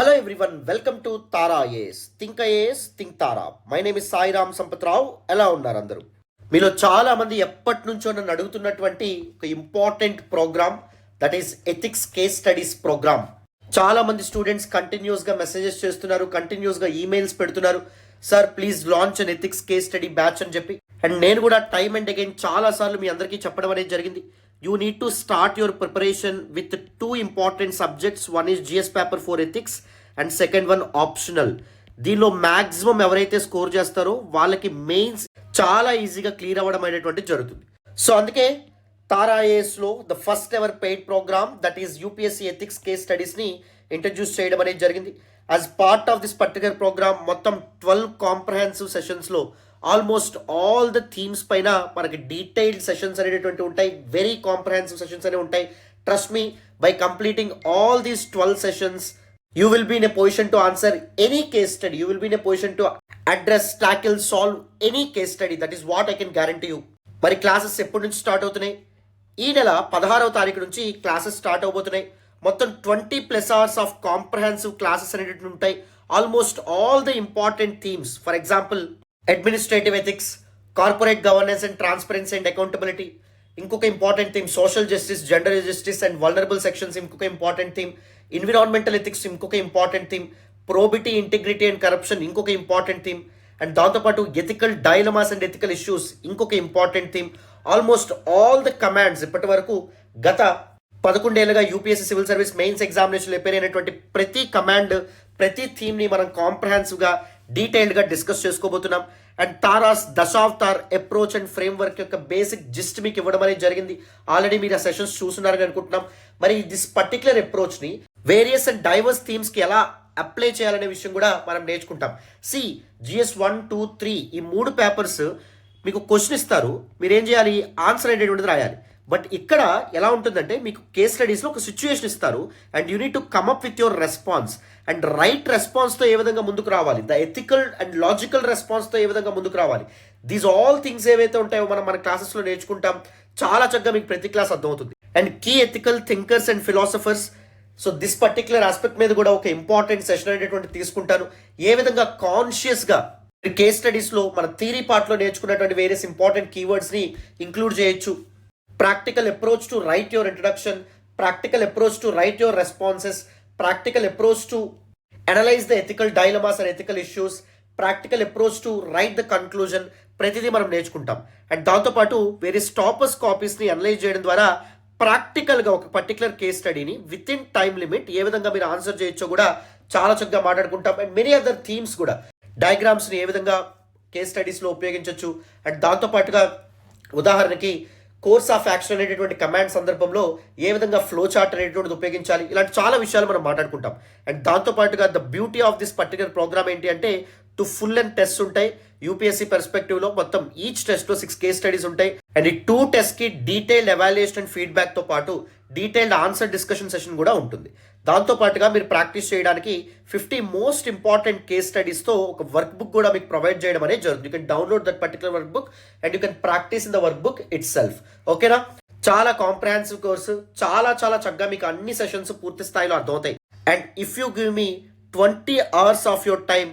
Hello everyone, welcome to Tara IAS. Think IAS, Think Tara. My name is Sai Ram Sampatrao. ఎలా ఉన్నారు అందరూ? మీలో చాలా మంది ఎప్పటి నుంచో నన్ను అడుగుతున్నటువంటి ఒక important programme that is ethics case studies programme. చాలా మంది స్టూడెంట్స్ కంటిన్యూస్గా మెసేజెస్ చేస్తున్నారు, కంటిన్యూస్గా ఈమెయిల్స్ పెడుతున్నారు. Sir please launch an ethics case study batch అని చెప్పి. అండ్ నేను కూడా టైమ్ అండ్ అగైన్ చాలాసార్లు మీ అందరికీ చెప్పడం అనేది జరిగింది. You need to start your preparation with two important subjects. One is GS paper 4 ethics and second one optional. దీనిలో మ్యాక్సిమం ఎవరైతే స్కోర్ చేస్తారో వాళ్ళకి మెయిన్స్ చాలా ఈజీగా క్లియర్ అవ్వడం అనేటువంటి జరుగుతుంది. సో అందుకే తారా ఐఏఎస్లో the first ever paid programme that is UPSC ethics case స్టడీస్ని ఇంట్రడ్యూస్ చేయడం అనేది జరిగింది. As part of this particular programme మొత్తం 12 కాంప్రహెన్సివ్ సెషన్స్లో ఆల్మోస్ట్ ఆల్ ద థీమ్స్ పైన మనకి డీటెయిల్డ్ సెషన్స్ అనేటువంటి ఉంటాయి, వెరీ కాంప్రహెన్సివ్ సెషన్స్ అనేవి ఉంటాయి. Trust me, by completing all these 12 sessions you will be in a position to answer any case study. You will be in a position to address, tackle, solve any case study. That is what I can guarantee you. మరి classes ఎప్పటి నుంచి start అవుతున్నాయి? ఈ నెల 16వ తారీఖు నుంచి classes start అవబోతున్నాయి. మొత్తం 20+ hours of comprehensive classes అనేటువంటి ఉంటాయి. Almost all the important themes, for example administrative ethics, corporate governance and transparency and accountability, ఇంకొక important theme social justice, gender justice and vulnerable sections, ఇంకొక ఇంపార్టెంట్ థీమ్ ఎన్విరాన్మెంటల్ ఎథిక్స్, ఇంకొక important theme probity, integrity and corruption, ఇంకొక important theme, and దాంతోపాటు ethical dilemmas and ethical issues, ఇంకొక important theme. Almost all the commands ఇప్పటి వరకు గత 11 ఏళ్ళుగా UPSC civil service mains examination appear అయినటువంటి ప్రతి కమాండ్, ప్రతి థీమ్ని మనం కాంప్రహెన్సివ్గా డీటెయిల్డ్గా డిస్కస్ చేసుకోబోతున్నాం. And Tara's Dashavatar approach and framework యొక్క బేసిక్ జిస్ట్ మీకు ఇవ్వడం అనేది జరిగింది. ఆల్రెడీ మీరు ఆ సెషన్స్ చూస్తున్నారని అనుకుంటున్నాం. మరి దిస్ పర్టికులర్ అప్రోచ్ని వేరియస్ అండ్ డైవర్స్ థీమ్స్కి ఎలా అప్లై చేయాలనే విషయం కూడా మనం నేర్చుకుంటాం. GS 1, 2, 3 ఈ 3 పేపర్స్ మీకు క్వశ్చన్ ఇస్తారు, మీరేం చేయాలి? ఆన్సర్ అనేటువంటిది రాయాలి. బట్ ఇక్కడ ఎలా ఉంటుందంటే మీకు కేస్ స్టడీస్లో ఒక సిచ్యువేషన్ ఇస్తారు and you need to come up with your response and right రెస్పాన్స్తో ఏ విధంగా ముందుకు రావాలి, ద ఎథికల్ అండ్ లాజికల్ రెస్పాన్స్తో ఏ విధంగా ముందుకు రావాలి. దీస్ ఆల్ థింగ్స్ ఏవైతే ఉంటాయో మనం మన క్లాసెస్లో నేర్చుకుంటాం. చాలా చక్కగా మీకు ప్రతి క్లాస్ అర్థమవుతుంది. And key ethical thinkers and philosophers, so this particular aspect మీద కూడా ఒక ఇంపార్టెంట్ సెషన్ అనేటువంటి తీసుకుంటాను. ఏ విధంగా కాన్షియస్గా కేస్ స్టడీస్లో మన థియరీ పార్ట్లో నేర్చుకున్నటువంటి వేరియస్ ఇంపార్టెంట్ కీవర్డ్స్ని ఇంక్లూడ్ చేయొచ్చు. Practical approach to right your introduction, practical approach to right your responses, practical approach to analyse the ethical dilemmas and ethical issues, practical approach to right the conclusion, ప్రతిదీ మనం నేర్చుకుంటాం. And దాంతోపాటు వేరే stoppers కాపీస్ని analyse చేయడం ద్వారా ప్రాక్టికల్గా ఒక particular case స్టడీని విత్ ఇన్ టైం లిమిట్ ఏ విధంగా మీరు ఆన్సర్ చేయొచ్చో కూడా చాలా చక్కగా మాట్లాడుకుంటాం. అండ్ మెనీ అదర్ థీమ్స్ కూడా, డయాగ్రామ్స్ని ఏ విధంగా కేస్ స్టడీస్లో ఉపయోగించవచ్చు. అండ్ దాంతోపాటుగా ఉదాహరణకి కోర్స్ ఆఫ్ యాక్షన్ అనేటటువంటి కమాండ్ సందర్భంలో ఏ విధంగా ఫ్లో చార్ట్ అనేటువంటిది ఉపయోగించాలి, ఇలాంటి చాలా విషయాలు మనం మాట్లాడుకుంటాం. అండ్ దాంతోపాటుగా the beauty of this particular programme ఏంటి అంటే టు ఫుల్ అండ్ టెస్ట్ ఉంటాయి. యూపీఎస్సీ పర్స్పెక్టివ్లో మొత్తం ఈచ్ టెస్ట్లో 6 కేస్ స్టడీస్ ఉంటాయి. అండ్ ఈ 2 టెస్ట్కి డీటెయిల్డ్ ఎవాల్యుయేషన్ అండ్ ఫీడ్బ్యాక్తో పాటు డీటెయిల్డ్ ఆన్సర్ డిస్కషన్ సెషన్ కూడా ఉంటుంది. దాంతోపాటుగా మీరు ప్రాక్టీస్ చేయడానికి 50 మోస్ట్ ఇంపార్టెంట్ కేస్ స్టడీస్తో ఒక వర్క్ బుక్ కూడా మీకు ప్రొవైడ్ చేయడం అనేది జరుగుతుంది. You can download that particular work book and you can practice in the work book it self. ఓకేనా? చాలా కాంప్రహెన్సివ్ కోర్సు, చాలా చాలా చక్కగా మీకు అన్ని సెషన్స్ పూర్తి స్థాయిలో అర్థమవుతాయి. And if you give me 20 hours of your time,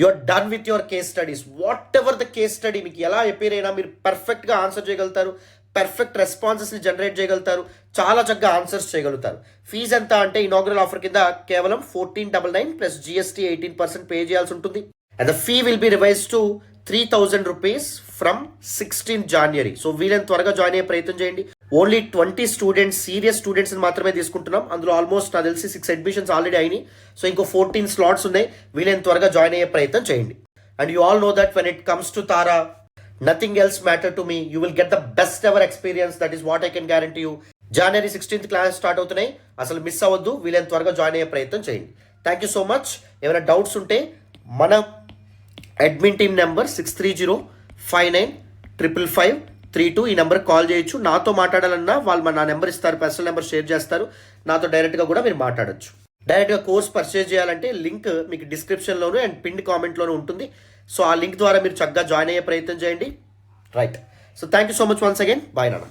you're done with your case studies. Whatever the case study మీకు ఎలా ఎపేర్ అయినా మీరు పర్ఫెక్ట్గా ఆన్సర్ చేయగలుగుతారు, పర్ఫెక్ట్ రెస్పాన్సెస్ని జనరేట్ చేయగలుగుతారు, చాలా చక్కగా ఆన్సర్స్ చేయగలుగుతారు. ఫీజు ఎంత అంటే ఇనాగ్రల్ ఆఫర్ కింద కేవలం 1499 ప్లస్ GST 18% పే చేయాల్సి ఉంటుంది. And the fee will be revise to 3,000 rupees from 16th January. So వీలైన త్వరగా జాయిన్ అయ్యే ప్రయత్నం చేయండి. ఓన్లీ 20 స్టూడెంట్స్, సీరియస్ స్టూడెంట్స్ మాత్రమే తీసుకుంటున్నాం. అందులో ఆల్మోస్ట్ నాకు తెలిసి 6 అడ్మిషన్స్ ఆల్రెడీ అయినాయి. సో ఇంకో 14 స్లాట్స్ ఉన్నాయి. వీలైన త్వరగా జాయిన్ అయ్యే ప్రయత్నం చేయండి. And you all know that when it comes to Tara, nothing else matter to me. You will get the best ever experience. That is what I can guarantee you. January 16th class start అవుతున్నాయి. అసలు miss అవ్వద్దు. వీలైన త్వరగా join అయ్యే ప్రయత్నం చేయండి. Thank you so much. ఏమైనా doubts ఉంటే మన అడ్మిన్ టీమ్ నెంబర్ 6305955532 ఈ నెంబర్కి కాల్ చేయొచ్చు. నాతో మాట్లాడాలన్నా వాళ్ళు నా నెంబర్ ఇస్తారు, పర్సనల్ నెంబర్ షేర్ చేస్తారు. నాతో డైరెక్ట్గా కూడా మీరు మాట్లాడచ్చు. డైరెక్ట్గా కోర్స్ పర్చేజ్ చేయాలంటే లింక్ మీకు డిస్క్రిప్షన్లోను అండ్ పిన్ కామెంట్లోనూ ఉంటుంది. సో ఆ లింక్ ద్వారా మీరు చక్కగా జాయిన్ అయ్యే ప్రయత్నం చేయండి. Right. So thank you so much once again. Bye నాన్న.